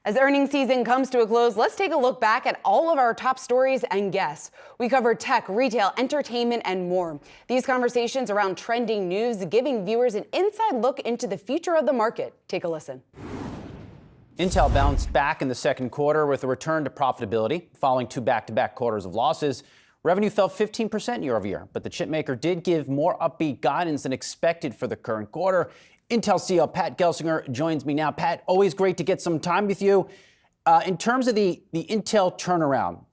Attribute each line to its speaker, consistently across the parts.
Speaker 1: As earnings season comes to a close, let's take a look back at all of our top stories and guests. We cover tech, retail, entertainment, and more. These conversations around trending news, giving viewers an inside look into the future of the market. Take a listen.
Speaker 2: Intel bounced back in the second quarter with a return to profitability following two back-to-back quarters of losses. Revenue fell 15% year over year, but the chipmaker did give more upbeat guidance than expected for the current quarter. Intel CEO Pat Gelsinger joins me now. Pat, always great to get some time with you. In terms of the Intel turnaround,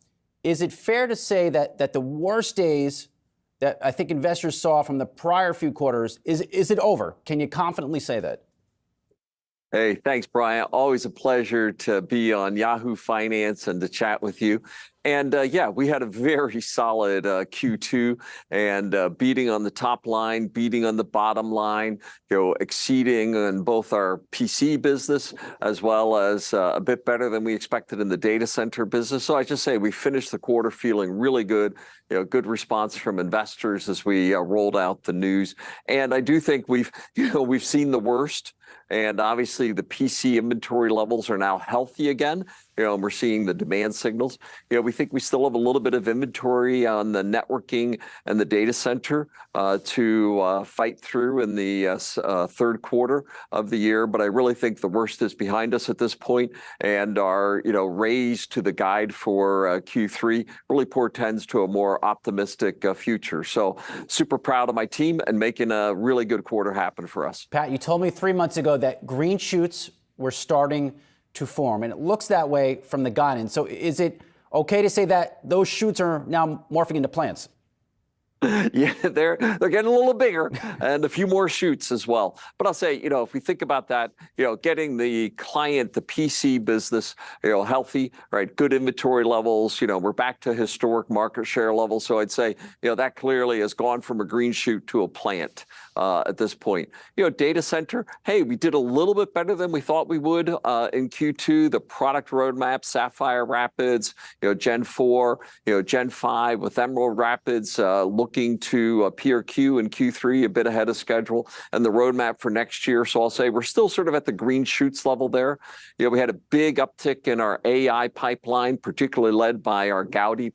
Speaker 2: is it fair to say that the worst days that I think investors saw from the prior few quarters, is it over? Can you confidently say that?
Speaker 3: Hey, thanks, Brian. Always a pleasure to be on Yahoo Finance and to chat with you. And yeah, we had a very solid Q2 and beating on the top line, beating on the bottom line, exceeding on both our PC business as well as a bit better than we expected in the data center business. So I just say we finished the quarter feeling really good, good response from investors as we rolled out the news. And I do think we've seen the worst. And obviously, the PC inventory levels are now healthy again. And we're seeing the demand signals. We think we still have a little bit of inventory on the networking and the data center to fight through in the third quarter of the year. But I really think the worst is behind us at this point, and our raise to the guide for Q3 really portends to a more optimistic future. So super proud of my team and making a really good quarter happen for us.
Speaker 2: Pat, you told me 3 months ago that green shoots were starting to form, and it looks that way from the guidance. So is it okay to say that those shoots are now morphing into plants?
Speaker 3: Yeah, they're getting a little bigger and a few more shoots as well. But I'll say, if we think about that, getting the client, the PC business, healthy, right? Good inventory levels. We're back to historic market share levels. So I'd say, that clearly has gone from a green shoot to a plant at this point. Data center, hey, we did a little bit better than we thought we would in Q2. The product roadmap, Sapphire Rapids, Gen 4, Gen 5 with Emerald Rapids, looking to PRQ in Q3 a bit ahead of schedule, and the roadmap for next year. So I'll say we're still sort of at the green shoots level there. We had a big uptick in our AI pipeline, particularly led by our Gaudi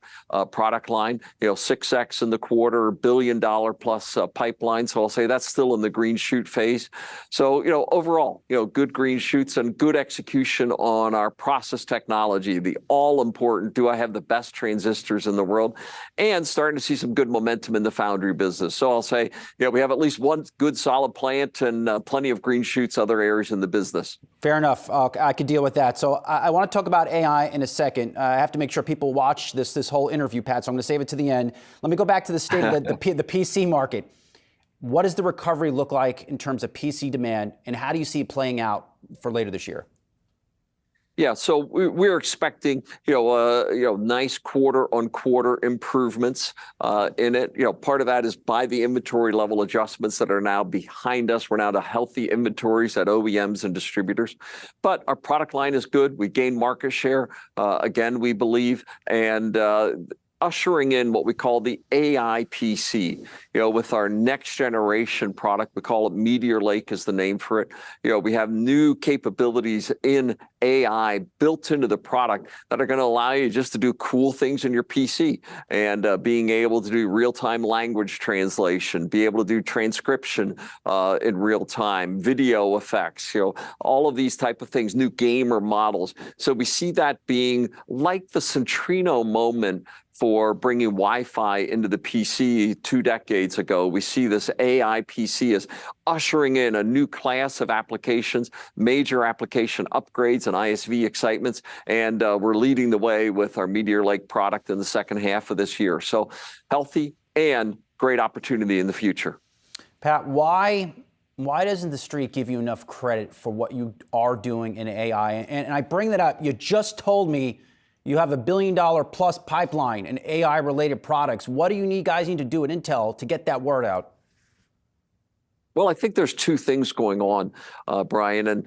Speaker 3: product line. 6x in the quarter, $1 billion plus pipeline. So I'll say that's still in the green shoot phase. So overall, good green shoots and good execution on our process technology. The all important, do I have the best transistors in the world? And starting to see some good momentum in the foundry business. So I'll say, we have at least one good solid plant and plenty of green shoots, other areas in the business.
Speaker 2: Fair enough. I could deal with that. So I want to talk about AI in a second. I have to make sure people watch this whole interview, Pat, so I'm going to save it to the end. Let me go back to the state of the PC market. What does the recovery look like in terms of PC demand, and how do you see it playing out for later this year?
Speaker 3: Yeah, so we're expecting, nice quarter-on-quarter improvements in it. Part of that is by the inventory level adjustments that are now behind us. We're now to healthy inventories at OEMs and distributors. But our product line is good. We gained market share, again, we believe, and ushering in what we call the AI PC, with our next generation product. We call it Meteor Lake is the name for it. We have new capabilities in AI built into the product that are going to allow you just to do cool things in your PC, and being able to do real-time language translation, be able to do transcription in real time, video effects, all of these type of things, new gamer models. So we see that being like the Centrino moment for bringing Wi-Fi into the PC 2 decades ago. We see this AI PC as ushering in a new class of applications, major application upgrades and ISV excitements, and we're leading the way with our Meteor Lake product in the second half of this year. So healthy and great opportunity in the future.
Speaker 2: Pat, why doesn't the street give you enough credit for what you are doing in AI? And I bring that up. You just told me you have $1 billion plus pipeline in AI-related products. What do you guys need to do at Intel to get that word out?
Speaker 3: Well, I think there's two things going on, Brian. And,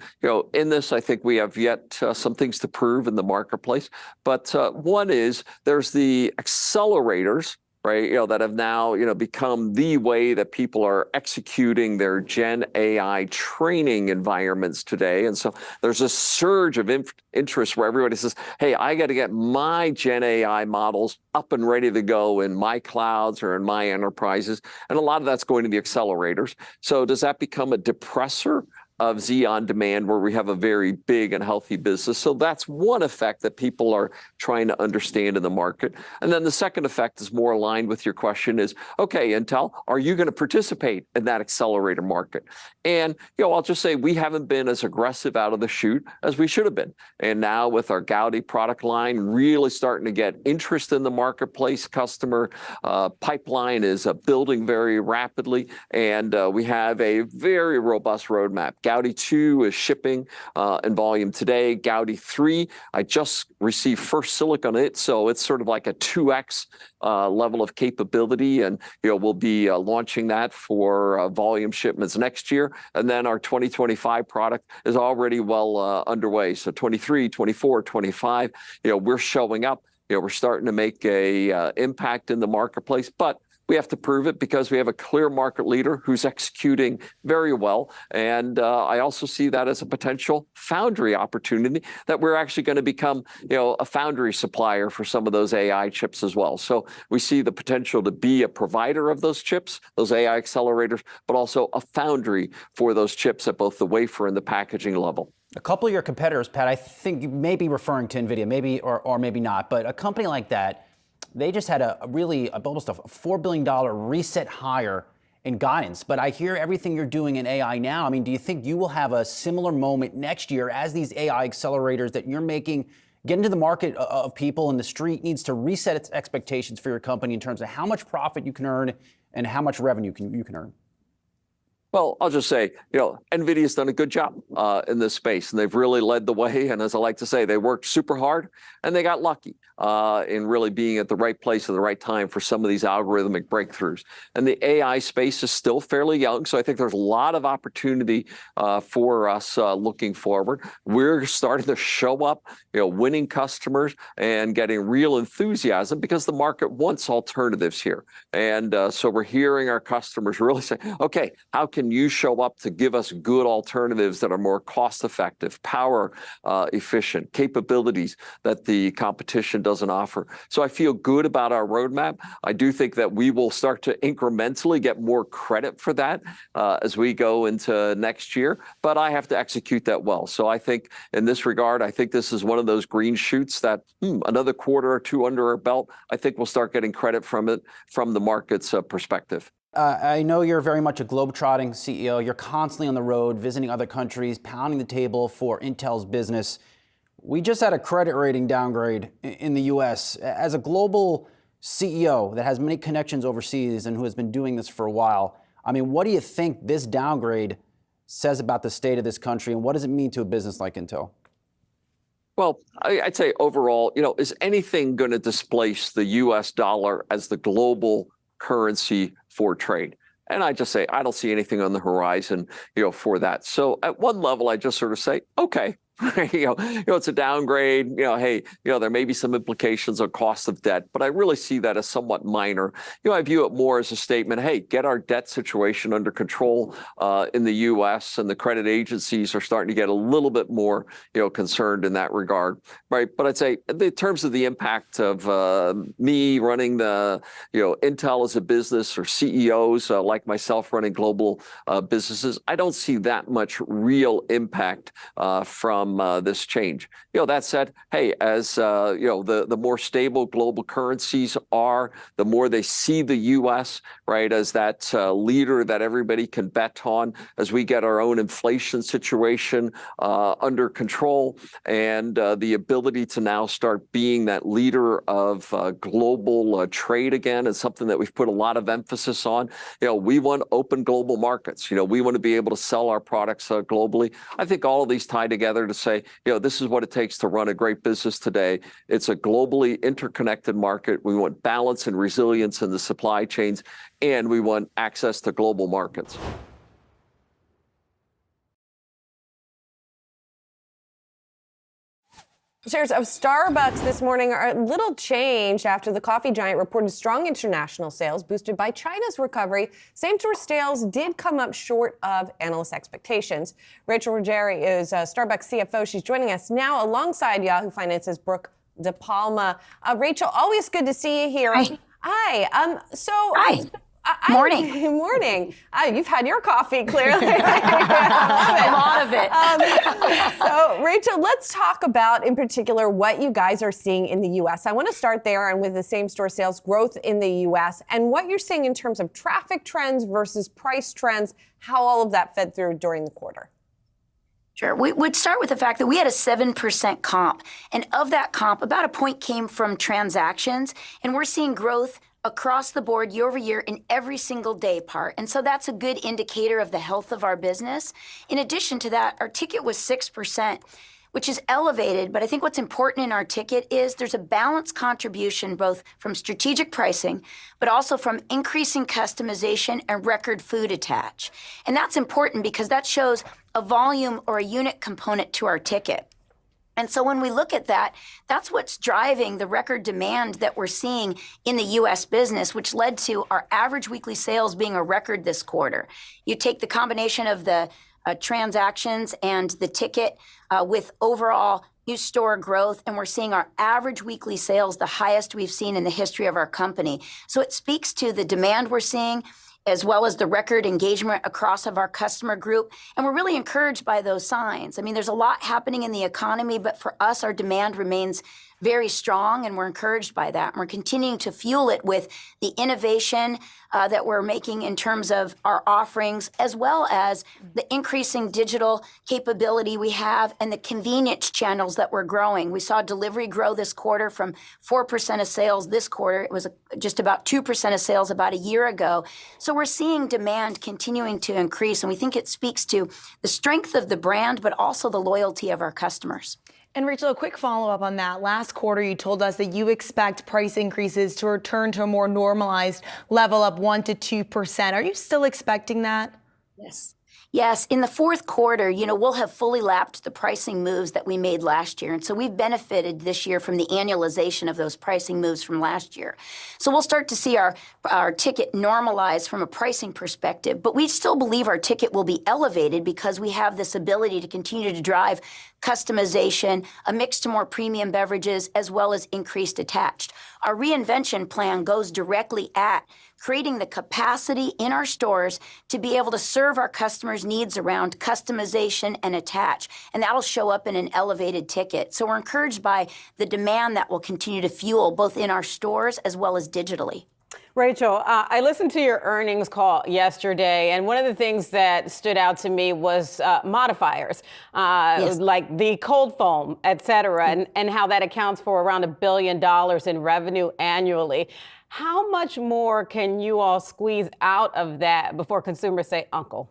Speaker 3: in this, I think we have yet some things to prove in the marketplace. But one is there's the accelerators right? That have now, become the way that people are executing their Gen AI training environments today. And so there's a surge of interest where everybody says, hey, I got to get my Gen AI models up and ready to go in my clouds or in my enterprises. And a lot of that's going to the accelerators. So does that become a depressor of Xeon demand, where we have a very big and healthy business? So that's one effect that people are trying to understand in the market. And then the second effect is more aligned with your question is, okay, Intel, are you going to participate in that accelerator market? And, I'll just say we haven't been as aggressive out of the chute as we should have been. And now with our Gaudi product line really starting to get interest in the marketplace, customer pipeline is building very rapidly. And we have a very robust roadmap. Gaudi 2 is shipping in volume today. Gaudi 3, I just received first silicon on it, so it's sort of like a 2x level of capability, and we'll be launching that for volume shipments next year. And then our 2025 product is already well underway. So 23, 24, 25, we're showing up. We're starting to make a impact in the marketplace, but we have to prove it because we have a clear market leader who's executing very well. And I also see that as a potential foundry opportunity, that we're actually going to become, a foundry supplier for some of those AI chips as well. So we see the potential to be a provider of those chips, those AI accelerators, but also a foundry for those chips at both the wafer and the packaging level.
Speaker 2: A couple of your competitors, Pat, I think you may be referring to NVIDIA, maybe or maybe not, but a company like that, they just had almost a $4 billion reset higher in guidance. But I hear everything you're doing in AI now. I mean, do you think you will have a similar moment next year as these AI accelerators that you're making get into the market of people, and the street needs to reset its expectations for your company in terms of how much profit you can earn and how much revenue you can earn?
Speaker 3: Well, I'll just say, NVIDIA's done a good job in this space, and they've really led the way. And as I like to say, they worked super hard and they got lucky in really being at the right place at the right time for some of these algorithmic breakthroughs. And the AI space is still fairly young, so I think there's a lot of opportunity for us looking forward. We're starting to show up, winning customers and getting real enthusiasm because the market wants alternatives here. And so we're hearing our customers really say, okay, how can you show up to give us good alternatives that are more cost-effective, power efficient, capabilities that the competition doesn't offer? So I feel good about our roadmap. I do think that we will start to incrementally get more credit for that as we go into next year, but I have to execute that well. So I think in this regard, I think this is one of those green shoots that another quarter or two under our belt, I think we'll start getting credit from it from the market's perspective.
Speaker 2: I know you're very much a globetrotting CEO. You're constantly on the road, visiting other countries, pounding the table for Intel's business. We just had a credit rating downgrade in the U.S. As a global CEO that has many connections overseas and who has been doing this for a while, I mean, what do you think this downgrade says about the state of this country, and what does it mean to a business like Intel?
Speaker 3: Well, I'd say overall, is anything going to displace the U.S. dollar as the global currency for trade? And I just say, I don't see anything on the horizon, for that. So at one level, I just sort of say, okay, it's a downgrade. Hey, there may be some implications on cost of debt, but I really see that as somewhat minor. I view it more as a statement. Hey, get our debt situation under control in the U.S. and the credit agencies are starting to get a little bit more, concerned in that regard, right? But I'd say in terms of the impact of me running the, Intel as a business, or CEOs like myself running global businesses, I don't see that much real impact from this change. That said, hey, as the more stable global currencies are, the more they see the U.S. right as that leader that everybody can bet on, as we get our own inflation situation under control, and the ability to now start being that leader of global trade again is something that we've put a lot of emphasis on. We want open global markets. We want to be able to sell our products globally. I think all of these tie together to say, this is what it takes to run a great business today. It's a globally interconnected market. We want balance and resilience in the supply chains, and we want access to global markets.
Speaker 4: Shares of Starbucks this morning are a little changed after the coffee giant reported strong international sales boosted by China's recovery. Same-store sales did come up short of analyst expectations. Rachel Ruggieri is Starbucks CFO. She's joining us now alongside Yahoo Finance's Brooke DePalma. Rachel, always good to see you here.
Speaker 5: Hi.
Speaker 4: Hi.
Speaker 5: Hi. Morning.
Speaker 4: Good morning. You've had your coffee, clearly.
Speaker 5: A lot of it.
Speaker 4: So, Rachel, let's talk about, in particular, what you guys are seeing in the U.S. I want to start there and with the same-store sales growth in the U.S. and what you're seeing in terms of traffic trends versus price trends, how all of that fed through during the quarter.
Speaker 5: Sure. We would start with the fact that we had a 7% comp. And of that comp, about a point came from transactions. And we're seeing growth across the board year over year in every single day part. And so that's a good indicator of the health of our business. In addition to that, our ticket was 6%, which is elevated. But I think what's important in our ticket is there's a balanced contribution both from strategic pricing, but also from increasing customization and record food attach. And that's important because that shows a volume or a unit component to our ticket. And so when we look at that, that's what's driving the record demand that we're seeing in the U.S. business, which led to our average weekly sales being a record this quarter. You take the combination of the transactions and the ticket with overall new store growth, and we're seeing our average weekly sales the highest we've seen in the history of our company. So it speaks to the demand we're seeing, as well as the record engagement across of our customer group. And we're really encouraged by those signs. I mean, there's a lot happening in the economy, but for us, our demand remains very strong, and we're encouraged by that. And we're continuing to fuel it with the innovation that we're making in terms of our offerings, as well as the increasing digital capability we have and the convenience channels that we're growing. We saw delivery grow this quarter from 4% of sales this quarter. It was just about 2% of sales about a year ago. So we're seeing demand continuing to increase, and we think it speaks to the strength of the brand, but also the loyalty of our customers.
Speaker 6: And Rachel, a quick follow-up on that. Last quarter, you told us that you expect price increases to return to a more normalized level of 1% to 2%. Are you still expecting that?
Speaker 5: Yes. Yes, in the fourth quarter, we'll have fully lapped the pricing moves that we made last year. And so we've benefited this year from the annualization of those pricing moves from last year. So we'll start to see our ticket normalize from a pricing perspective. But we still believe our ticket will be elevated because we have this ability to continue to drive customization, a mix to more premium beverages, as well as increased attached. Our reinvention plan goes directly at creating the capacity in our stores to be able to serve our customers' needs around customization and attach. And that'll show up in an elevated ticket. So we're encouraged by the demand that will continue to fuel both in our stores as well as digitally.
Speaker 4: Rachel, I listened to your earnings call yesterday, and one of the things that stood out to me was modifiers,
Speaker 5: Yes.
Speaker 4: like the cold foam, et cetera, and how that accounts for around $1 billion in revenue annually. How much more can you all squeeze out of that before consumers say, Uncle?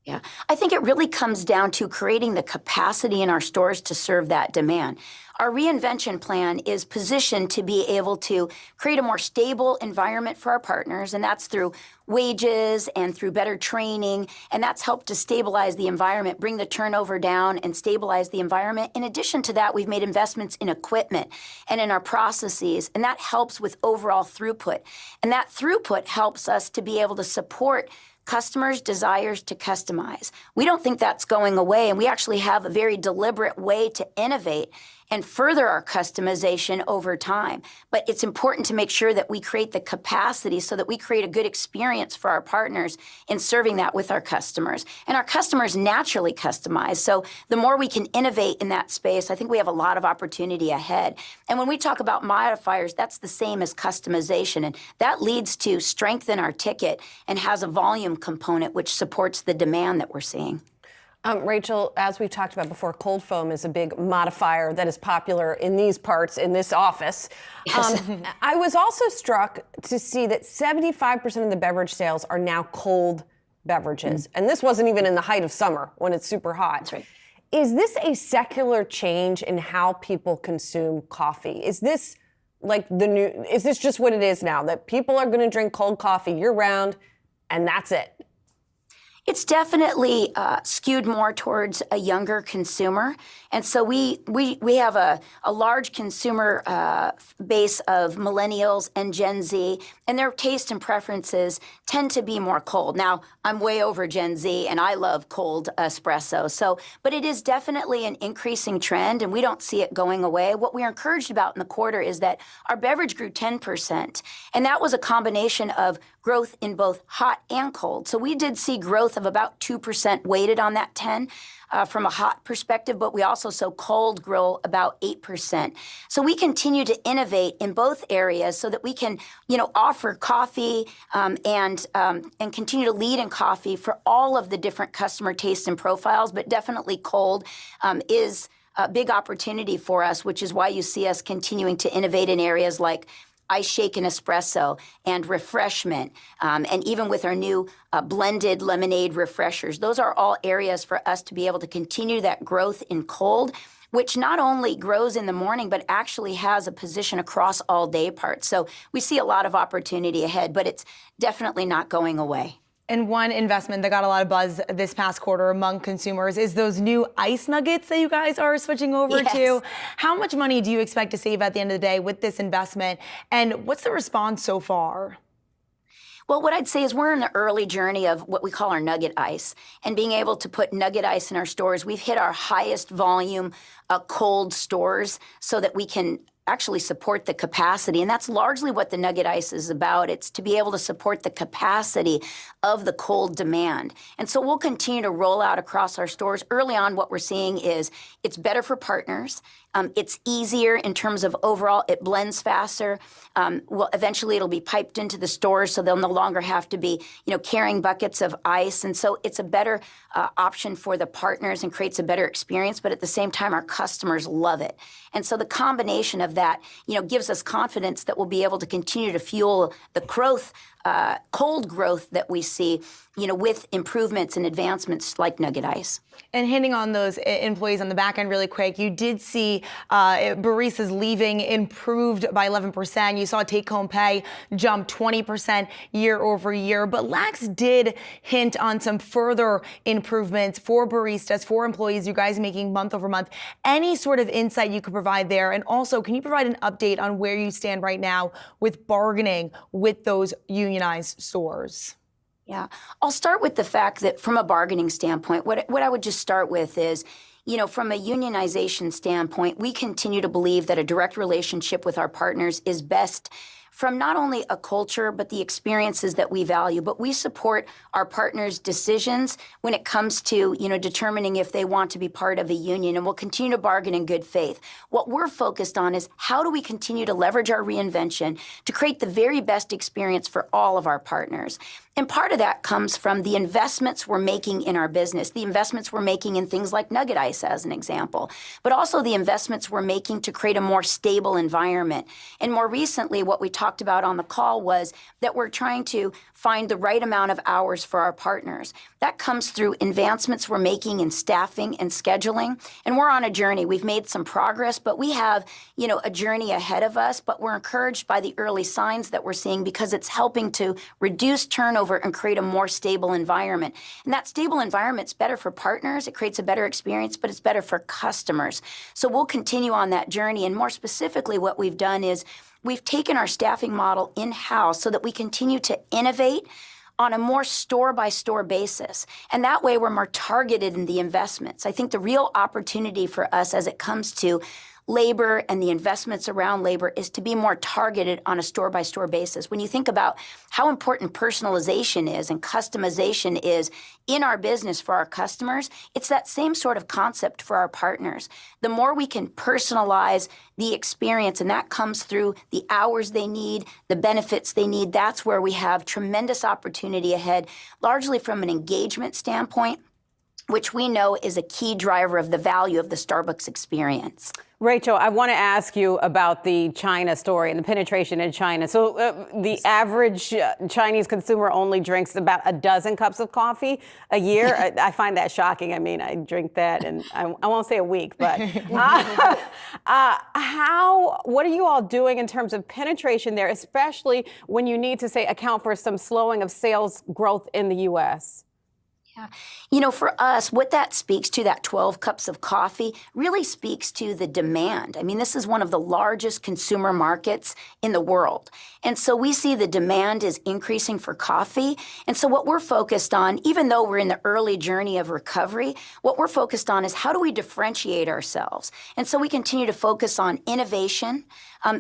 Speaker 5: Yeah, I think it really comes down to creating the capacity in our stores to serve that demand. Our reinvention plan is positioned to be able to create a more stable environment for our partners, and that's through wages and through better training, and that's helped to stabilize the environment, bring the turnover down, and stabilize the environment. In addition to that, we've made investments in equipment and in our processes, and that helps with overall throughput. And that throughput helps us to be able to support customers' desires to customize. We don't think that's going away, and we actually have a very deliberate way to innovate and further our customization over time. But it's important to make sure that we create the capacity so that we create a good experience for our partners in serving that with our customers. And our customers naturally customize. So the more we can innovate in that space, I think we have a lot of opportunity ahead. And when we talk about modifiers, that's the same as customization. And that leads to strength in our ticket and has a volume component which supports the demand that we're seeing.
Speaker 4: Rachel, as we've talked about before, cold foam is a big modifier that is popular in these parts, in this office.
Speaker 5: Yes.
Speaker 4: I was also struck to see that 75% of the beverage sales are now cold beverages. And this wasn't even in the height of summer when it's super hot.
Speaker 5: That's right.
Speaker 4: Is this a secular change in how people consume coffee? Is this like is this just what it is now, that people are going to drink cold coffee year round and that's it?
Speaker 5: It's definitely skewed more towards a younger consumer. And so we have a large consumer base of millennials and Gen Z, and their taste and preferences tend to be more cold. Now, I'm way over Gen Z, and I love cold espresso. But it is definitely an increasing trend, and we don't see it going away. What we are encouraged about in the quarter is that our beverage grew 10%, and that was a combination of growth in both hot and cold. So we did see growth of about 2% weighted on that 10 from a hot perspective, but we also saw cold grow about 8%. So we continue to innovate in both areas so that we can, offer coffee and continue to lead in coffee for all of the different customer tastes and profiles, but definitely cold is a big opportunity for us, which is why you see us continuing to innovate in areas like ice shake and espresso and refreshment, and even with our new blended lemonade refreshers. Those are all areas for us to be able to continue that growth in cold, which not only grows in the morning, but actually has a position across all day parts. So we see a lot of opportunity ahead, but it's definitely not going away.
Speaker 6: And one investment that got a lot of buzz this past quarter among consumers is those new ice nuggets that you guys are switching over to. How much money do you expect to save at the end of the day with this investment? And what's the response so far?
Speaker 5: Well, what I'd say is we're in the early journey of what we call our nugget ice, and being able to put nugget ice in our stores. We've hit our highest volume cold stores so that we can actually support the capacity. And that's largely what the nugget ice is about. It's to be able to support the capacity of the cold demand. And so we'll continue to roll out across our stores. Early on, what we're seeing is it's better for partners. It's easier in terms of overall, it blends faster. Well, eventually it'll be piped into the stores, so they'll no longer have to be, carrying buckets of ice. And so it's a better option for the partners and creates a better experience. But at the same time, our customers love it. And so the combination of that, gives us confidence that we'll be able to continue to fuel the growth, cold growth that we see, with improvements and advancements like nugget ice.
Speaker 6: And hitting on those employees on the back end really quick, you did see baristas leaving improved by 11%. You saw take-home pay jump 20% year over year. But Lax did hint on some further improvements for baristas, for employees, you guys making month over month. Any sort of insight you could provide there? And also, can you provide an update on where you stand right now with bargaining with those unionized stores?
Speaker 5: Yeah, I'll start with the fact that from a bargaining standpoint, what I would just start with is, from a unionization standpoint, we continue to believe that a direct relationship with our partners is best from not only a culture, but the experiences that we value. But we support our partners' decisions when it comes to, determining if they want to be part of a union, and we'll continue to bargain in good faith. What we're focused on is how do we continue to leverage our reinvention to create the very best experience for all of our partners. And part of that comes from the investments we're making in our business, the investments we're making in things like nugget ice, as an example, but also the investments we're making to create a more stable environment. And more recently, what we talked about on the call was that we're trying to find the right amount of hours for our partners. That comes through advancements we're making in staffing and scheduling. And we're on a journey. We've made some progress, but we have, a journey ahead of us. But we're encouraged by the early signs that we're seeing because it's helping to reduce turnover and create a more stable environment. And that stable environment's better for partners, it creates a better experience, but it's better for customers. So we'll continue on that journey. And more specifically, what we've done is we've taken our staffing model in-house so that we continue to innovate on a more store-by-store basis. And that way we're more targeted in the investments. I think the real opportunity for us as it comes to labor and the investments around labor is to be more targeted on a store-by-store basis. When you think about how important personalization is and customization is in our business for our customers, it's that same sort of concept for our partners. The more we can personalize the experience, and that comes through the hours they need, the benefits they need, that's where we have tremendous opportunity ahead, largely from an engagement standpoint, which we know is a key driver of the value of the Starbucks experience.
Speaker 7: Rachel, I want to ask you about the China story and the penetration in China. So the average Chinese consumer only drinks about a dozen cups of coffee a year. I find that shocking. I mean, I drink that, and I won't say a week, but what are you all doing in terms of penetration there, especially when you need to, say, account for some slowing of sales growth in the U.S.?
Speaker 5: Yeah. You know, for us, what that speaks to, that 12 cups of coffee, really speaks to the demand. I mean, this is one of the largest consumer markets in the world. And so we see the demand is increasing for coffee. And so what we're focused on, even though we're in the early journey of recovery, what we're focused on is how do we differentiate ourselves? And so we continue to focus on innovation,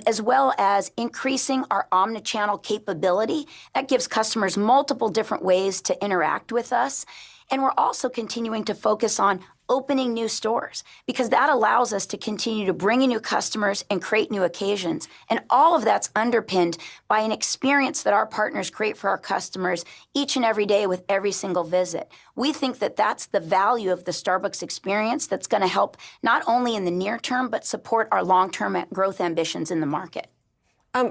Speaker 5: as well as increasing our omnichannel capability. That gives customers multiple different ways to interact with us. And we're also continuing to focus on opening new stores because that allows us to continue to bring in new customers and create new occasions. And all of that's underpinned by an experience that our partners create for our customers each and every day with every single visit. We think that that's the value of the Starbucks experience that's going to help not only in the near term, but support our long-term growth ambitions in the market.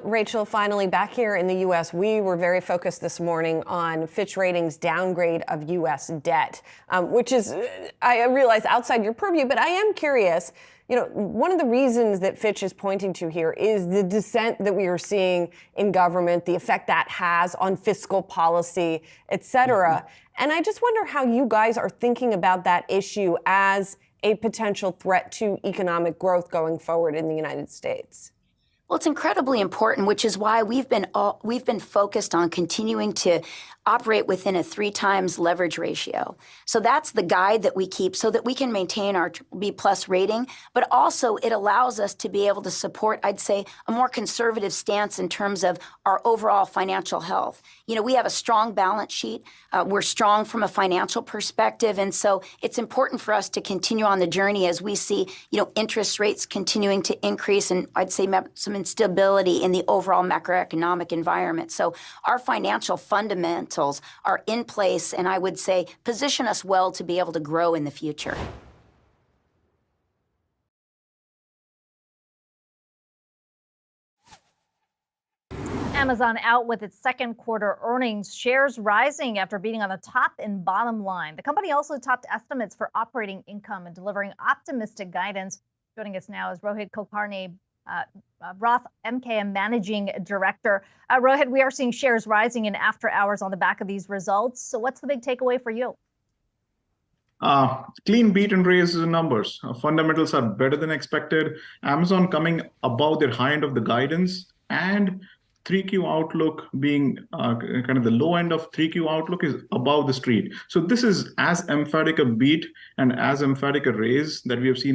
Speaker 4: Rachel, finally, back here in the U.S., we were very focused this morning on Fitch Ratings' downgrade of U.S. debt, which is, I realize, outside your purview, but I am curious. You know, one of the reasons that Fitch is pointing to here is the dissent that we are seeing in government, the effect that has on fiscal policy, et cetera. Mm-hmm. And I just wonder how you guys are thinking about that issue as a potential threat to economic growth going forward in the United States.
Speaker 5: Well, it's incredibly important, which is why we've been focused on continuing to operate within a 3 times leverage ratio. So that's the guide that we keep so that we can maintain our BBB+ rating, but also it allows us to be able to support, I'd say, a more conservative stance in terms of our overall financial health. You know, we have a strong balance sheet. We're strong from a financial perspective. And so it's important for us to continue on the journey as we see, you know, interest rates continuing to increase and I'd say some instability in the overall macroeconomic environment. So our financial fundamentals are in place and I would say position us well to be able to grow in the future.
Speaker 8: Amazon out with its second quarter earnings, shares rising after beating on the top and bottom line. The company also topped estimates for operating income and delivering optimistic guidance. Joining us now is Rohit Kulkarni, Roth MKM Managing Director. Rohit, we are seeing shares rising in after hours on the back of these results. So what's the big takeaway for you?
Speaker 9: Clean beat and raise numbers. Fundamentals are better than expected. Amazon coming above their high end of the guidance and 3Q outlook being kind of the low end of 3Q outlook is above the street. So this is as emphatic a beat and as emphatic a raise that we have seen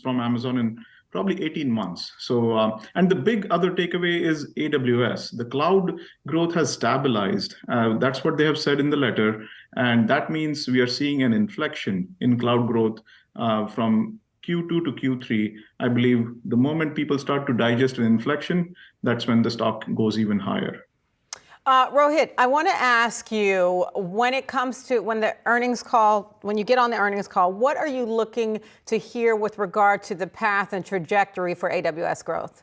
Speaker 9: from Amazon in probably 18 months. So, and the big other takeaway is AWS. The cloud growth has stabilized. That's what they have said in the letter. And that means we are seeing an inflection in cloud growth from Q2 to Q3. I believe the moment people start to digest an inflection, that's when the stock goes even higher.
Speaker 7: Rohit, I want to ask you, when it comes to when you get on the earnings call, what are you looking to hear with regard to the path and trajectory for AWS growth?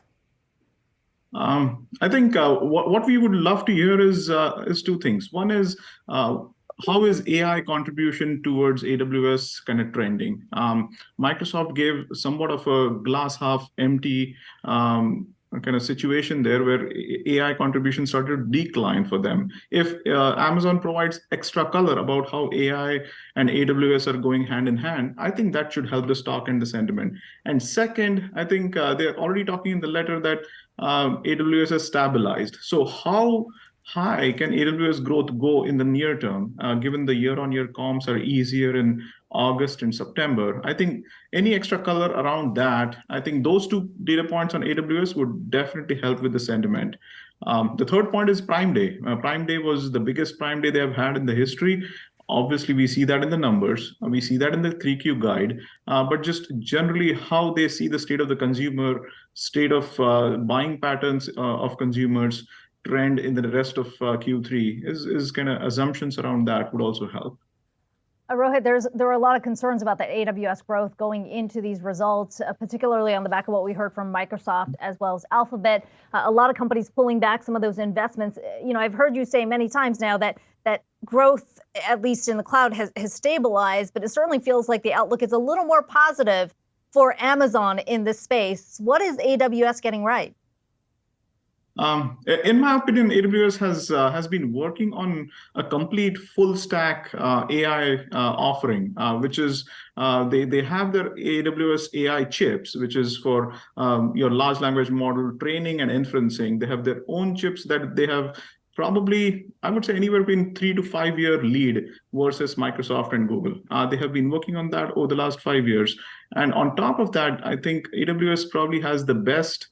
Speaker 9: I think what we would love to hear is 2 things. One is how is AI contribution towards AWS kind of trending? Microsoft gave somewhat of a glass half empty kind of situation there where AI contribution started to decline for them. If Amazon provides extra color about how AI and AWS are going hand in hand, I think that should help the stock and the sentiment. And second, I think they're already talking in the letter that AWS has stabilized. So how high can AWS growth go in the near term, given the year-on-year comps are easier in August and September? I think any extra color around that, I think those 2 data points on AWS would definitely help with the sentiment. The third point is Prime Day. Prime Day was the biggest Prime Day they have had in the history. Obviously, we see that in the numbers. We see that in the 3Q guide. But just generally how they see the state of the consumer, state of buying patterns of consumers, trend in the rest of Q3 is kind of assumptions around that would also help.
Speaker 8: Rohit, there were a lot of concerns about the AWS growth going into these results, particularly on the back of what we heard from Microsoft as well as Alphabet. A lot of companies pulling back some of those investments. You know, I've heard you say many times now that growth, at least in the cloud, has stabilized, but it certainly feels like the outlook is a little more positive for Amazon in this space. What is AWS getting right?
Speaker 9: In my opinion, AWS has been working on a complete full stack AI offering, which is they have their AWS AI chips, which is for your large language model training and inferencing. They have their own chips that they have probably, I would say, anywhere between 3 to 5 year lead versus Microsoft and Google. They have been working on that over the last 5 years. And on top of that, I think AWS probably has the best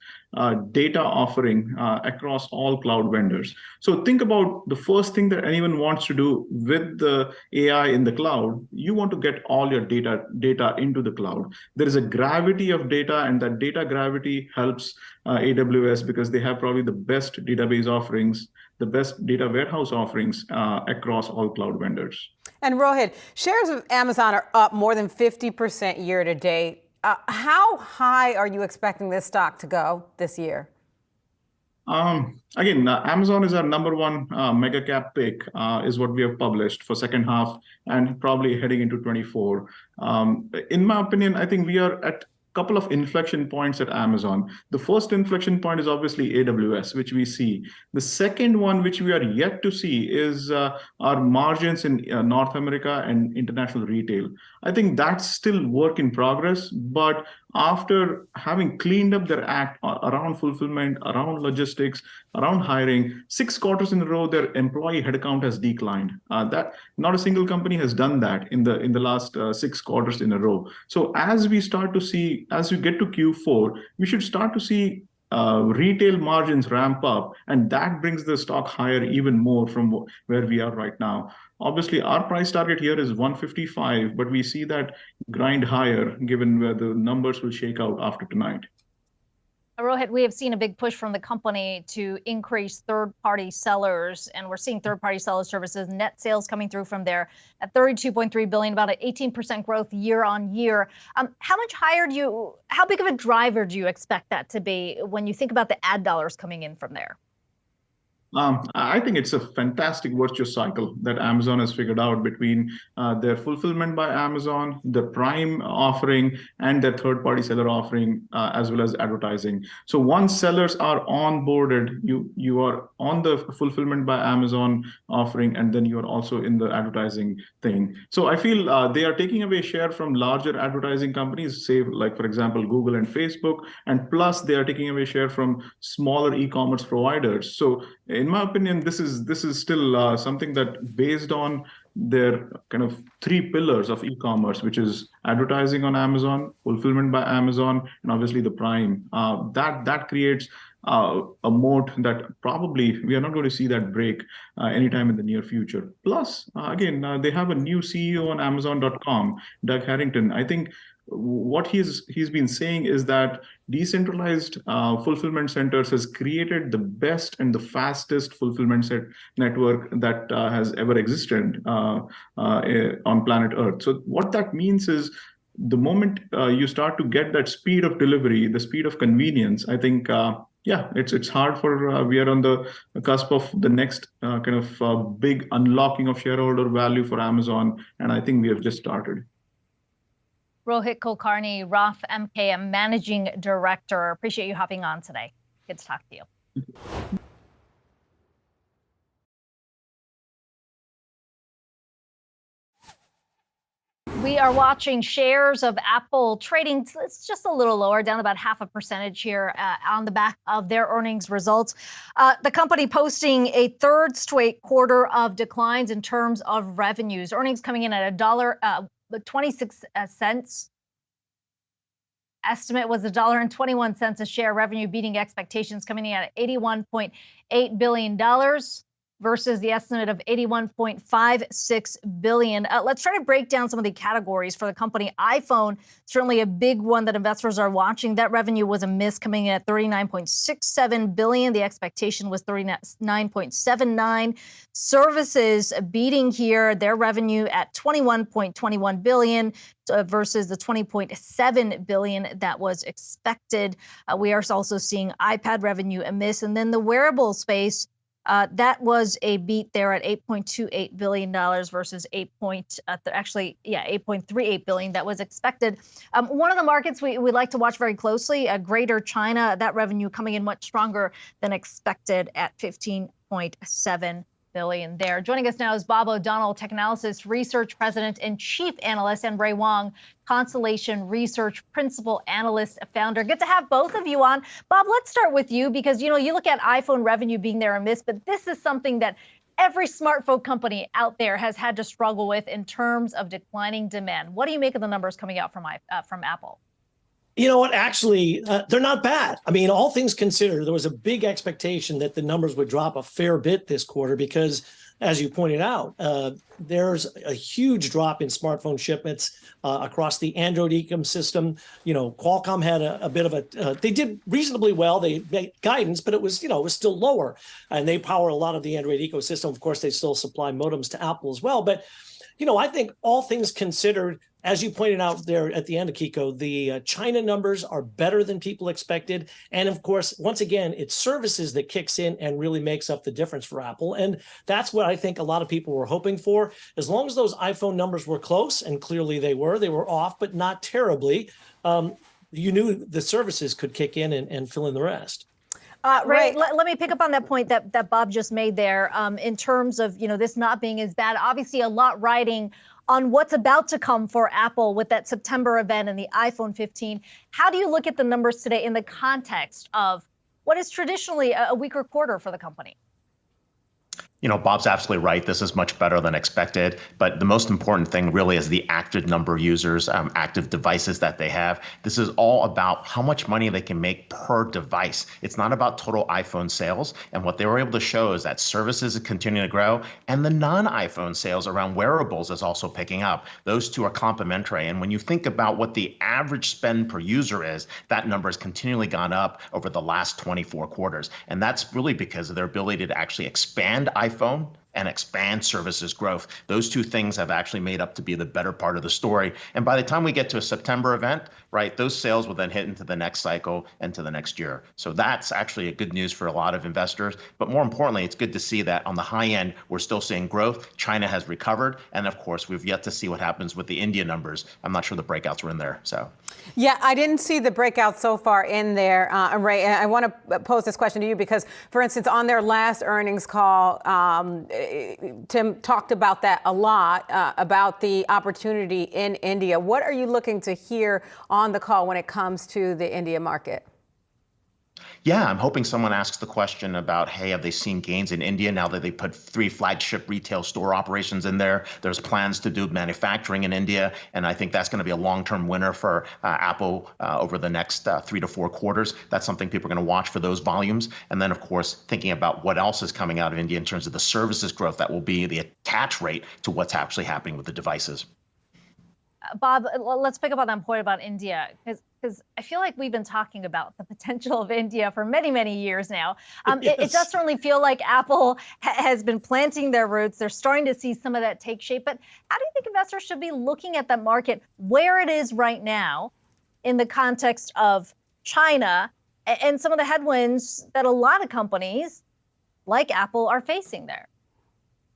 Speaker 9: data offering across all cloud vendors. So think about the first thing that anyone wants to do with the AI in the cloud. You want to get all your data into the cloud. There is a gravity of data, and that data gravity helps AWS because they have probably the best database offerings, the best data warehouse offerings across all cloud vendors.
Speaker 7: And Rohit, shares of Amazon are up more than 50% year to date. How high are you expecting this stock to go this year?
Speaker 9: Again, Amazon is our number one mega cap pick, is what we have published for second half and probably heading into 24. In my opinion, I think we are at couple of inflection points at Amazon. The first inflection point is obviously AWS, which we see. The second one, which we are yet to see, is our margins in North America and international retail. I think that's still work in progress, but after having cleaned up their act around fulfillment, around logistics, around hiring, 6 quarters in a row, their employee headcount has declined. That not a single company has done that in the last 6 quarters in a row. So as we start to see, as we get to Q4, we should start to see retail margins ramp up, and that brings the stock higher even more from where we are right now. Obviously, our price target here is 155, but we see that grind higher given where the numbers will shake out after tonight.
Speaker 8: Rohit, we have seen a big push from the company to increase third-party sellers, and we're seeing third-party seller services net sales coming through from there at $32.3 billion, about an 18% growth year on year. How much higher how big of a driver do you expect that to be when you think about the ad dollars coming in from there?
Speaker 9: I think it's a fantastic virtuous cycle that Amazon has figured out between their fulfillment by Amazon, the Prime offering, and their third-party seller offering, as well as advertising. So once sellers are onboarded, you are on the fulfillment by Amazon offering, and then you are also in the advertising thing. So I feel they are taking away share from larger advertising companies, say like, for example, Google and Facebook, and plus they are taking away share from smaller e-commerce providers. So in my opinion, this is still something that, based on their kind of 3 pillars of e-commerce, which is advertising on Amazon, fulfillment by Amazon, and obviously the Prime, that creates a moat that probably we are not going to see that break anytime in the near future. Plus, again, they have a new CEO on Amazon.com, Doug Harrington. I think what he's been saying is that decentralized fulfillment centers has created the best and the fastest fulfillment network that has ever existed on planet Earth. So what that means is, the moment you start to get that speed of delivery, the speed of convenience, I think it's hard for we are on the cusp of the next kind of big unlocking of shareholder value for Amazon, and I think we have just started.
Speaker 8: Rohit Kulkarni, Roth MKM Managing Director. Appreciate you hopping on today. Good to talk to you. We are watching shares of Apple trading. It's just a little lower, down about 0.5% here on the back of their earnings results. The company posting a third straight quarter of declines in terms of revenues. Earnings coming in at $1.26. Estimate was $1.21 a share. Revenue beating expectations, coming in at $81.8 billion. Versus the estimate of $81.56 billion. Let's try to break down some of the categories for the company. iPhone, certainly a big one that investors are watching. That revenue was a miss, coming in at $39.67 billion. The expectation was $39.79. Services beating here, their revenue at $21.21 billion versus the $20.7 billion that was expected. We are also seeing iPad revenue a miss. And then the wearable space, That was a beat there at $8.28 billion versus $8.38 billion that was expected. One of the markets we like to watch very closely, Greater China, that revenue coming in much stronger than expected at $15.7 billion there. Joining us now is Bob O'Donnell, Tech Analysis Research President and Chief Analyst, and Ray Wang, Constellation Research Principal Analyst Founder. Good to have both of you on. Bob, let's start with you because, you look at iPhone revenue being there and miss, but this is something that every smartphone company out there has had to struggle with in terms of declining demand. What do you make of the numbers coming out from Apple?
Speaker 10: You know what? Actually, they're not bad. I mean, all things considered, there was a big expectation that the numbers would drop a fair bit this quarter because, as you pointed out, there's a huge drop in smartphone shipments across the Android ecosystem. Qualcomm had a bit of they did reasonably well. They made guidance, but it was still lower. And they power a lot of the Android ecosystem. Of course, they still supply modems to Apple as well. But, I think all things considered, as you pointed out there at the end of Kiko, the China numbers are better than people expected. And of course, once again, it's services that kicks in and really makes up the difference for Apple. And that's what I think a lot of people were hoping for. As long as those iPhone numbers were close, and clearly they were off, but not terribly, you knew the services could kick in and fill in the rest.
Speaker 8: Ray, let me pick up on that point that Bob just made there in terms of, this not being as bad. Obviously, a lot riding on what's about to come for Apple with that September event and the iPhone 15. How do you look at the numbers today in the context of what is traditionally a weaker quarter for the company?
Speaker 11: Bob's absolutely right. This is much better than expected. But the most important thing really is the active number of users, active devices that they have. This is all about how much money they can make per device. It's not about total iPhone sales. And what they were able to show is that services are continuing to grow and the non-iPhone sales around wearables is also picking up. Those two are complementary. And when you think about what the average spend per user is, that number has continually gone up over the last 24 quarters. And that's really because of their ability to actually expand iPhone and expand services growth. Those two things have actually made up to be the better part of the story. And by the time we get to a September event, right, those sales will then hit into the next cycle and to the next year. So that's actually a good news for a lot of investors. But more importantly, it's good to see that on the high end, we're still seeing growth. China has recovered. And of course, we've yet to see what happens with the India numbers. I'm not sure the breakouts were in there. So.
Speaker 7: Yeah, I didn't see the breakout so far in there. Ray, I want to pose this question to you because, for instance, on their last earnings call, Tim talked about that a lot, about the opportunity in India. What are you looking to hear on the call when it comes to the India market?
Speaker 11: Yeah, I'm hoping someone asks the question about, hey, have they seen gains in India now that they put 3 flagship retail store operations in there? There's plans to do manufacturing in India, and I think that's going to be a long-term winner for Apple over the next 3 to 4 quarters. That's something people are going to watch for those volumes. And then, of course, thinking about what else is coming out of India in terms of the services growth, that will be the attach rate to what's actually happening with the devices.
Speaker 8: Bob, let's pick up on that point about India, because I feel like we've been talking about the potential of India for many, many years now.
Speaker 10: Yes.
Speaker 8: It does certainly feel like Apple has been planting their roots. They're starting to see some of that take shape. But how do you think investors should be looking at that market where it is right now in the context of China and some of the headwinds that a lot of companies like Apple are facing there?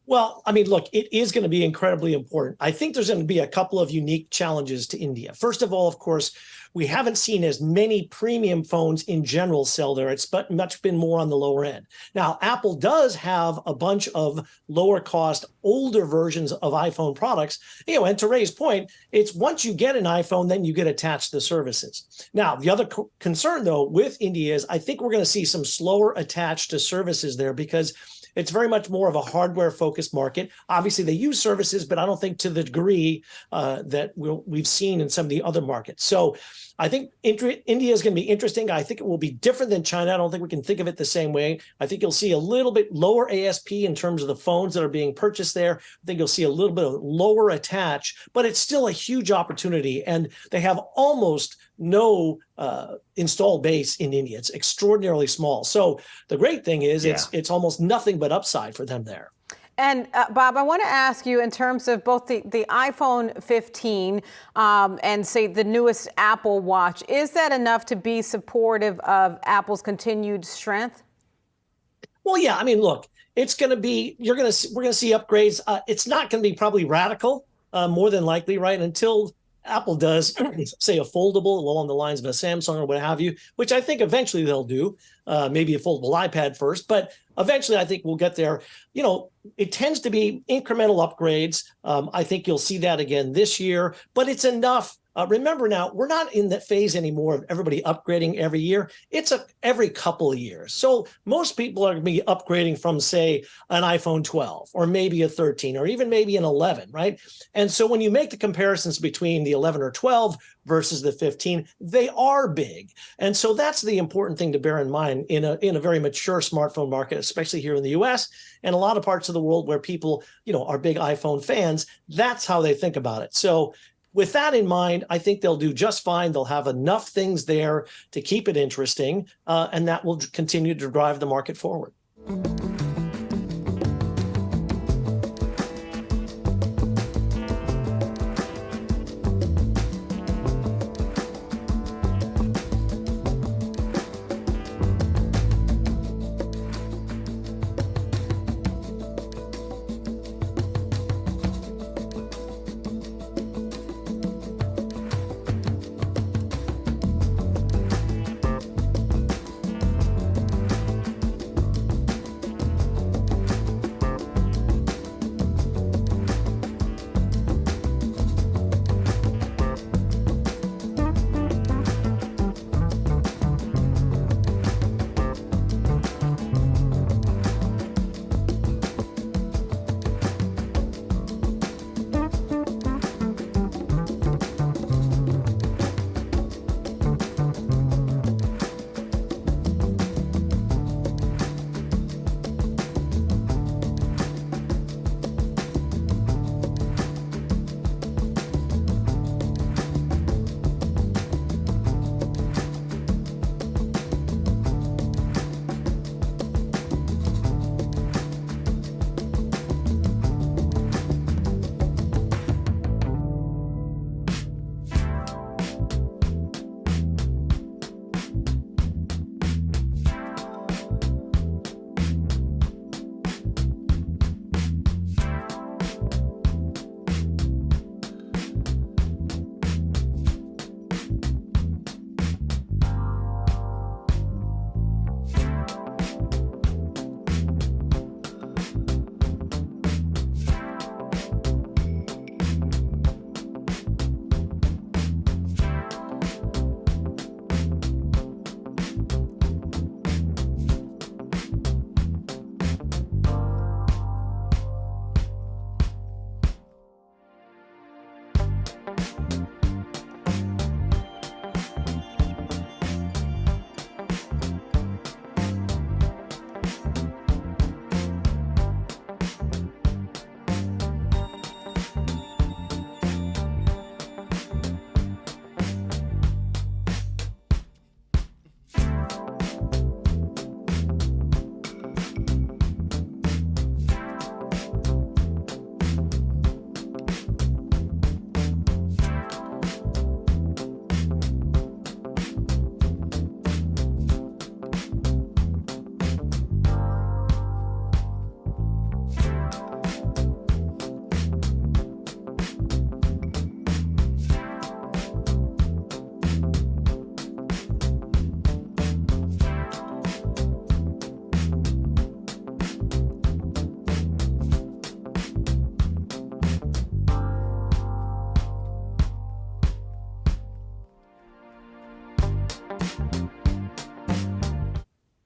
Speaker 10: Well, I mean, look, it is going to be incredibly important. I think there's going to be a couple of unique challenges to India. First of all, of course, we haven't seen as many premium phones in general sell there. It's much been more on the lower end. Now, Apple does have a bunch of lower cost, older versions of iPhone products. And to Ray's point, it's once you get an iPhone, then you get attached to the services. Now, the other concern, though, with India is I think we're going to see some slower attached to services there because it's very much more of a hardware-focused market. Obviously, they use services, but I don't think to the degree that we've seen in some of the other markets. So I think India is going to be interesting. I think it will be different than China. I don't think we can think of it the same way. I think you'll see a little bit lower ASP in terms of the phones that are being purchased there. I think you'll see a little bit of lower attach, but it's still a huge opportunity. And they have almost no installed base in India. It's extraordinarily small. So the great thing is it's almost nothing but upside for them there.
Speaker 7: And Bob, I want to ask you in terms of both the iPhone 15 and say the newest Apple Watch, is that enough to be supportive of Apple's continued strength?
Speaker 10: Well, yeah, I mean, look, it's going to be, we're going to see upgrades. It's not going to be probably radical, more than likely, right? Until Apple does, say, a foldable along the lines of a Samsung or what have you, which I think eventually they'll do, maybe a foldable iPad first, but eventually I think we'll get there. You know, it tends to be incremental upgrades. I think you'll see that again this year, but it's enough. Remember now, we're not in that phase anymore of everybody upgrading every year. It's every couple of years. So most people are going to be upgrading from, say, an iPhone 12 or maybe a 13 or even maybe an 11, right? And so when you make the comparisons between the 11 or 12 versus the 15, they are big. And so that's the important thing to bear in mind in a very mature smartphone market, especially here in the US and a lot of parts of the world where people, you know, are big iPhone fans. That's how they think about it. So with that in mind, I think they'll do just fine. They'll have enough things there to keep it interesting, and that will continue to drive the market forward.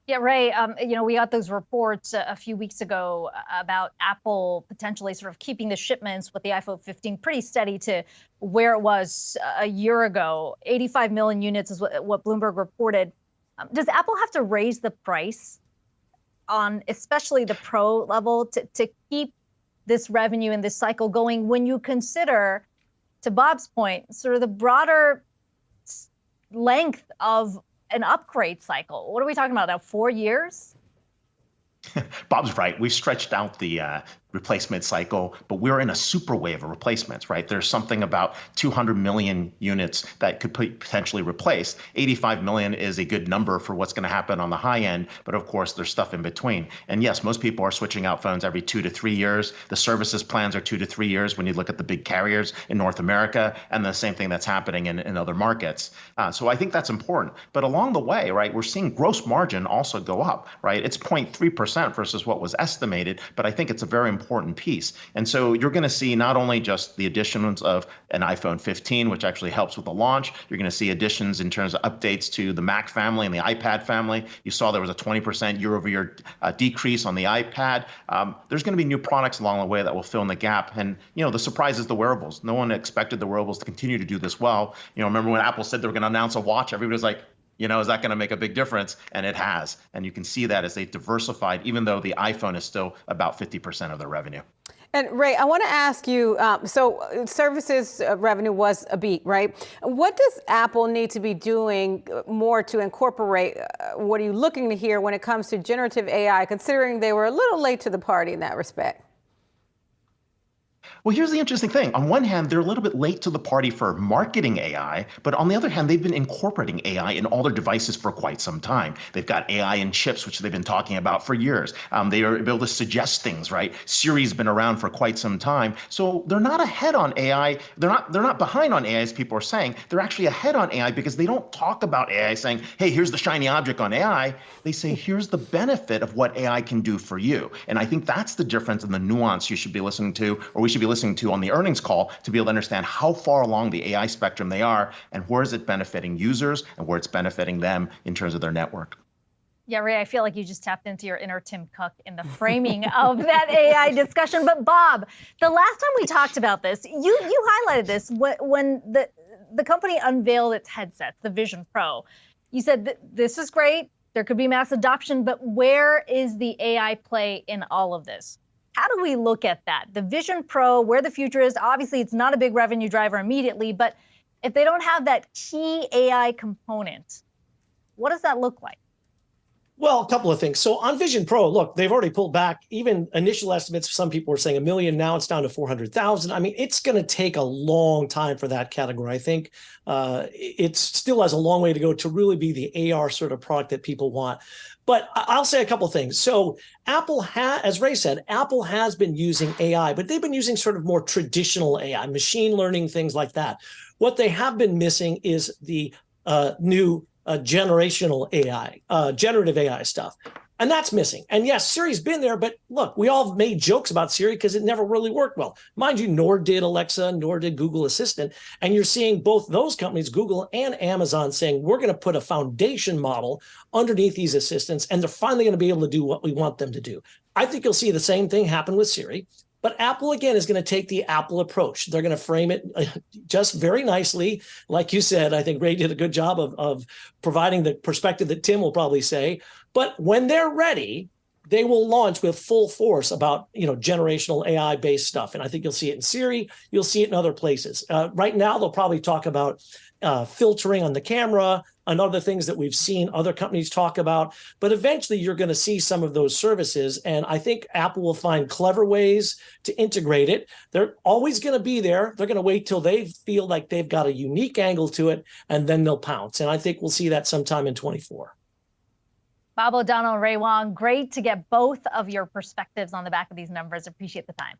Speaker 8: Yeah, Ray, we got those reports a few weeks ago about Apple potentially sort of keeping the shipments with the iPhone 15 pretty steady to where it was a year ago. 85 million units is what Bloomberg reported. Does Apple have to raise the price on especially the Pro level to keep this revenue and this cycle going when you consider, to Bob's point, sort of the broader length of an upgrade cycle? What are we talking about now? 4 years?
Speaker 11: Bob's right. We've stretched out the replacement cycle, but we're in a super wave of replacements, right? There's something about 200 million units that could potentially replace. 85 million is a good number for what's going to happen on the high end, but of course there's stuff in between. And yes, most people are switching out phones every 2 to 3 years. The services plans are 2 to 3 years when you look at the big carriers in North America, and the same thing that's happening in other markets. So I think that's important. But along the way, right, we're seeing gross margin also go up, right? It's 0.3% versus what was estimated, but I think it's a very important piece. And so you're going to see not only just the additions of an iPhone 15, which actually helps with the launch, you're going to see additions in terms of updates to the Mac family and the iPad family. You saw there was a 20% year-over-year decrease on the iPad. There's going to be new products along the way that will fill in the gap. And, the surprise is the wearables. No one expected the wearables to continue to do this well. Remember when Apple said they were going to announce a watch, everybody was like, is that going to make a big difference? And it has. And you can see that as they diversified, even though the iPhone is still about 50% of their revenue.
Speaker 7: And Ray, I want to ask you, so services revenue was a beat, right? What does Apple need to be doing more to incorporate? What are you looking to hear when it comes to generative AI, considering they were a little late to the party in that respect?
Speaker 11: Well, here's the interesting thing. On one hand, they're a little bit late to the party for marketing AI, but on the other hand, they've been incorporating AI in all their devices for quite some time. They've got AI in chips, which they've been talking about for years. They are able to suggest things, right? Siri's been around for quite some time. So they're not ahead on AI. They're not behind on AI, as people are saying. They're actually ahead on AI because they don't talk about AI saying, hey, here's the shiny object on AI. They say, here's the benefit of what AI can do for you. And I think that's the difference and the nuance you should be listening to, or we should be listening to on the earnings call, to be able to understand how far along the AI spectrum they are and where is it benefiting users and where it's benefiting them in terms of their network.
Speaker 8: Yeah, Ray, I feel like you just tapped into your inner Tim Cook in the framing of that AI discussion. But Bob, the last time we talked about this, you highlighted this when the company unveiled its headsets, the Vision Pro. You said this is great, there could be mass adoption, but where is the AI play in all of this? How do we look at that? The Vision Pro, where the future is, obviously it's not a big revenue driver immediately, but if they don't have that key AI component, what does that look like?
Speaker 10: Well, a couple of things. So on Vision Pro, look, they've already pulled back. Even initial estimates, some people were saying 1 million. Now it's down to 400,000. I mean, it's going to take a long time for that category. I think it still has a long way to go to really be the AR sort of product that people want. But I'll say a couple of things. So Apple as Ray said, Apple has been using AI, but they've been using sort of more traditional AI, machine learning, things like that. What they have been missing is the new generational AI, generative AI stuff. And that's missing. And yes, Siri's been there, but look, we all made jokes about Siri because it never really worked well. Mind you, nor did Alexa, nor did Google Assistant. And you're seeing both those companies, Google and Amazon, saying, we're going to put a foundation model underneath these assistants, and they're finally going to be able to do what we want them to do. I think you'll see the same thing happen with Siri. But Apple, again, is going to take the Apple approach. They're going to frame it just very nicely. Like you said, I think Ray did a good job of providing the perspective that Tim will probably say. But when they're ready, they will launch with full force about generational AI-based stuff. And I think you'll see it in Siri. You'll see it in other places. Right now, they'll probably talk about filtering on the camera and other things that we've seen other companies talk about. But eventually, you're going to see some of those services. And I think Apple will find clever ways to integrate it. They're always going to be there. They're going to wait till they feel like they've got a unique angle to it, and then they'll pounce. And I think we'll see that sometime in 24.
Speaker 8: Bob O'Donnell and Ray Wang, great to get both of your perspectives on the back of these numbers. Appreciate the time.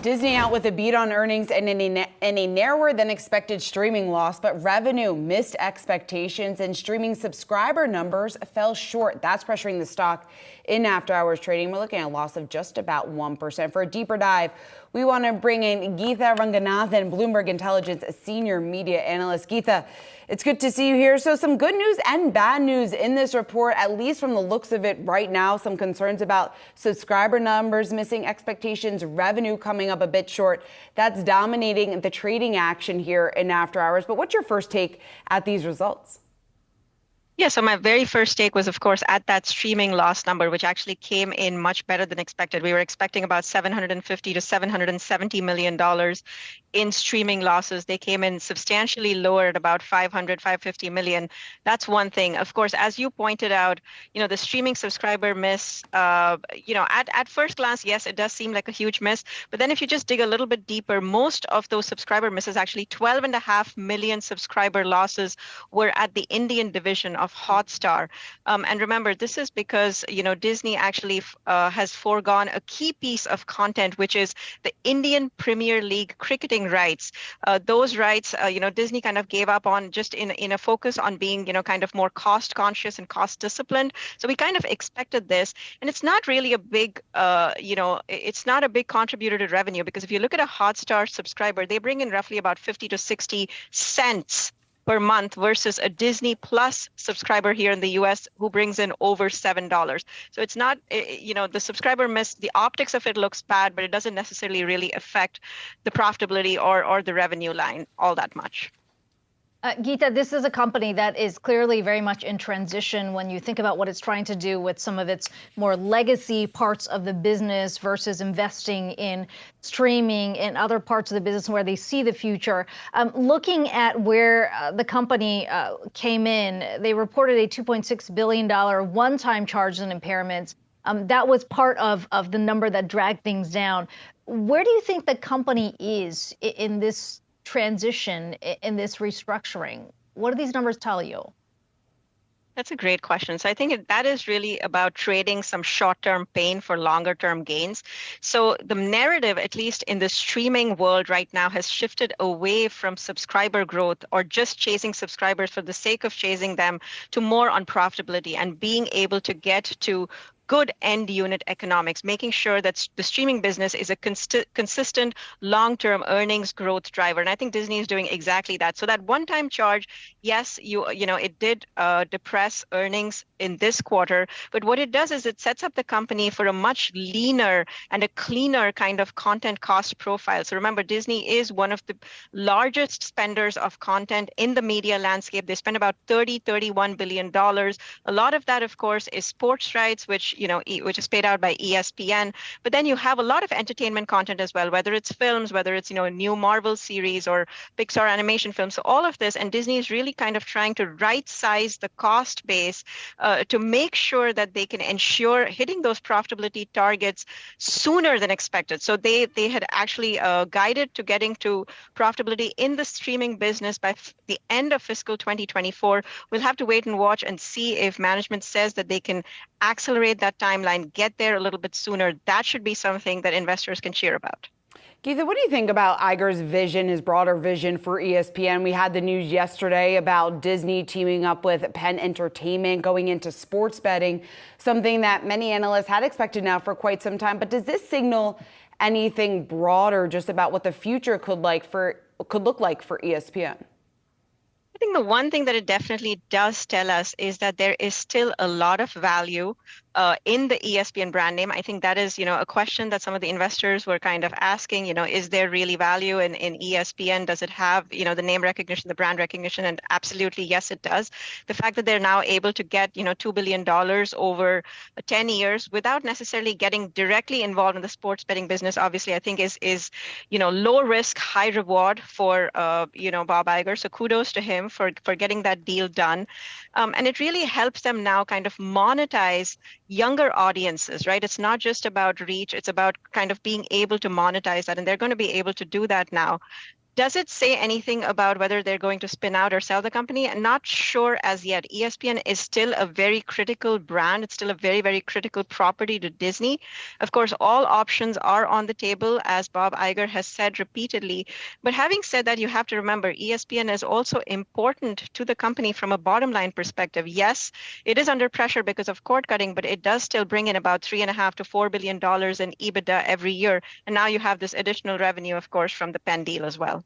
Speaker 1: Disney out with a beat on earnings and a narrower than expected streaming loss, but revenue missed expectations and streaming subscriber numbers fell short. That's pressuring the stock in after hours trading. We're looking at a loss of just about 1%. For a deeper dive, we want to bring in Geetha Ranganathan, Bloomberg Intelligence senior media analyst. Geetha, it's good to see you here. So some good news and bad news in this report, at least from the looks of it right now. Some concerns about subscriber numbers missing expectations, revenue coming up a bit short. That's dominating the trading action here in after hours. But what's your first take at these results?
Speaker 12: Yeah, so my very first take was, of course, at that streaming loss number, which actually came in much better than expected. We were expecting about $750 to $770 million in streaming losses. They came in substantially lower at about 550 million. That's one thing. Of course, as you pointed out, the streaming subscriber miss, at first glance, yes, it does seem like a huge miss. But then if you just dig a little bit deeper, most of those subscriber misses, actually 12.5 million subscriber losses, were at the Indian division of Hotstar. And remember, this is because, Disney actually has foregone a key piece of content, which is the Indian Premier League cricketing rights. Those rights, Disney kind of gave up on just in a focus on being, kind of more cost conscious and cost disciplined. So we kind of expected this, and it's not really a big, it's not a big contributor to revenue, because if you look at a Hotstar subscriber, they bring in roughly about 50 to 60 cents per month versus a Disney Plus subscriber here in the US who brings in over $7. So it's not, the subscriber miss, the optics of it looks bad, but it doesn't necessarily really affect the profitability or the revenue line all that much.
Speaker 8: Geeta, this is a company that is clearly very much in transition when you think about what it's trying to do with some of its more legacy parts of the business versus investing in streaming and other parts of the business where they see the future. Looking at where the company came in, they reported a $2.6 billion one-time charge in impairments. That was part of the number that dragged things down. Where do you think the company is in this transition, in this restructuring? What do these numbers tell you?
Speaker 12: That's a great question. So I think that is really about trading some short-term pain for longer-term gains. So the narrative, at least in the streaming world right now, has shifted away from subscriber growth or just chasing subscribers for the sake of chasing them to more on profitability and being able to get to good end unit economics, making sure that the streaming business is a consistent long-term earnings growth driver. And I think Disney is doing exactly that. So that one-time charge, yes, it did depress earnings in this quarter, but what it does is it sets up the company for a much leaner and a cleaner kind of content cost profile. So remember, Disney is one of the largest spenders of content in the media landscape. They spend about $31 billion. A lot of that, of course, is sports rights, which is paid out by ESPN. But then you have a lot of entertainment content as well, whether it's films, whether it's, a new Marvel series or Pixar animation films. So all of this, and Disney is really kind of trying to right size the cost base to make sure that they can ensure hitting those profitability targets sooner than expected. So they had actually guided to getting to profitability in the streaming business by the end of fiscal 2024. We'll have to wait and watch and see if management says that they can accelerate that timeline, get there a little bit sooner. That should be something that investors can cheer about.
Speaker 1: Geeta, what do you think about Iger's vision, his broader vision for ESPN? We had the news yesterday about Disney teaming up with Penn Entertainment, going into sports betting, something that many analysts had expected now for quite some time. But does this signal anything broader just about what the future could look like for ESPN?
Speaker 12: I think the one thing that it definitely does tell us is that there is still a lot of value in the ESPN brand name. I think that is, a question that some of the investors were kind of asking, is there really value in ESPN? Does it have, the name recognition, the brand recognition? And absolutely, yes, it does. The fact that they're now able to get, $2 billion over 10 years without necessarily getting directly involved in the sports betting business, obviously, I think is low risk, high reward for, Bob Iger. So kudos to him for getting that deal done. And it really helps them now kind of monetize younger audiences, right? It's not just about reach, it's about kind of being able to monetize that. And they're going to be able to do that now. Does it say anything about whether they're going to spin out or sell the company? I'm not sure as yet. ESPN is still a very critical brand. It's still a very, very critical property to Disney. Of course, all options are on the table, as Bob Iger has said repeatedly. But having said that, you have to remember ESPN is also important to the company from a bottom line perspective. Yes, it is under pressure because of cord cutting, but it does still bring in about $3.5 to $4 billion in EBITDA every year. And now you have this additional revenue, of course, from the Penn deal as well.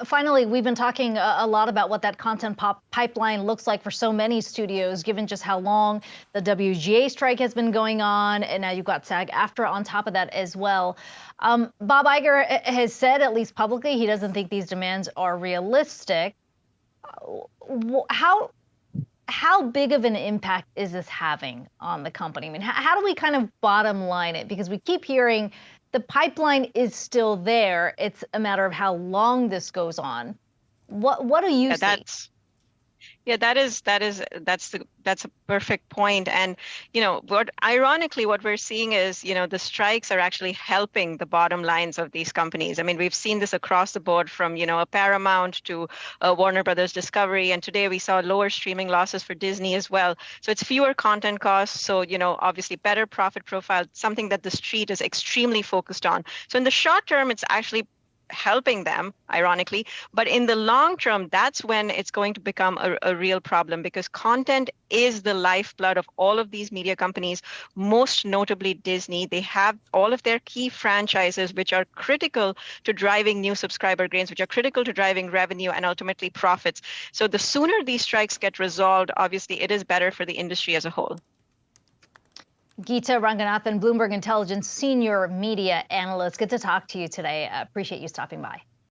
Speaker 8: Finally, we've been talking a lot about what that content pipeline looks like for so many studios, given just how long the WGA strike has been going on, and now you've got SAG-AFTRA on top of that as well. Bob Iger has said, at least publicly, he doesn't think these demands are realistic. How how big of an impact is this having on the company? I mean, how do we kind of bottom line it? Because we keep hearing the pipeline is still there. It's a matter of how long this goes on. What do you see?
Speaker 12: That's a perfect point. And ironically what we're seeing is, the strikes are actually helping the bottom lines of these companies. I mean, we've seen this across the board from, a Paramount to Warner Brothers Discovery, and today we saw lower streaming losses for Disney as well. So it's fewer content costs. So, obviously better profit profile, something that the street is extremely focused on. So in the short term, it's actually helping them, ironically, but in the long term, that's when it's going to become a real problem, because content is the lifeblood of all of these media companies, most notably Disney. They have all of their key franchises, which are critical to driving new subscriber gains, which are critical to driving revenue and ultimately profits. So the sooner these strikes get resolved, obviously it is better for the industry as a whole.
Speaker 8: Geeta Ranganathan, Bloomberg Intelligence Senior Media Analyst. Good to talk to you today. Appreciate you stopping by.